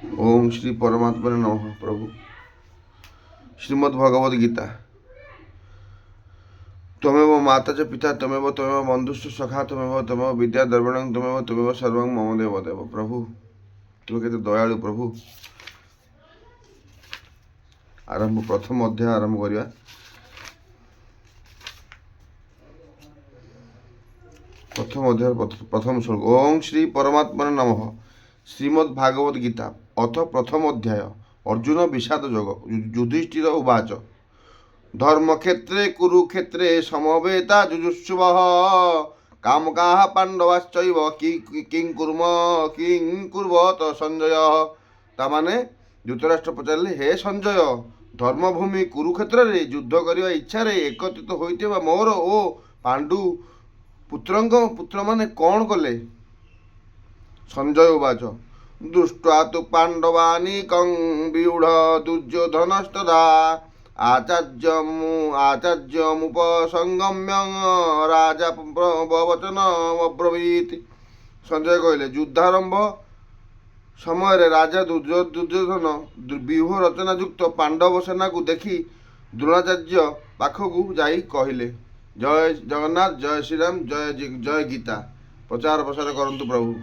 ओम श्री परमात्मने नमः। प्रभु श्रीमद् भगवद गीता। त्वमेव माता च पिता त्वमेव त्वमेव बंधुश्च सखा त्वमेव त्वमेव विद्या द्रविणं त्वमेव त्वमेव सर्वं मम देव देव। प्रभु तुम केते दयालु प्रभु। आरंभ प्रथम अध्याय आरंभ करिया। प्रथम अध्याय प्रथम श्लोक। ओम श्री परमात्मने नमः। श्रीमद् भागवत गीता अथ प्रथम अध्याय। अर्जुन विषाद योग। युधिष्ठिर उवाच धर्मक्षेत्रे कुरुक्षेत्रे समवेता जुजुत्सुवः कामकाः पांडवाश्चैव किं कुर्वत संजय। तामाने धृतराष्ट्र पचारे हे संजय धर्मभूमि कुरुक्षेत्र रे युद्ध करने इच्छा एकत्रित होइतिबा मोर ओ पांडु पुत्र माने कौन कले। संजय उवाच दृष्ट्वा तु पाण्डवानीकं व्यूढ दुर्योधनस्तदा आचार्यमुपसंगम्य राजा वचनमब्रवीत्। संजय कहले युद्धारंभ समय राजा दुर्योधन व्यूह रचना युक्त पांडव सेना को देखि द्रोणाचार्य पाखकू जाई कहले जय जगन्नाथ जय श्रीराम जय जय गीता प्रचार प्रसार करंतु प्रभु।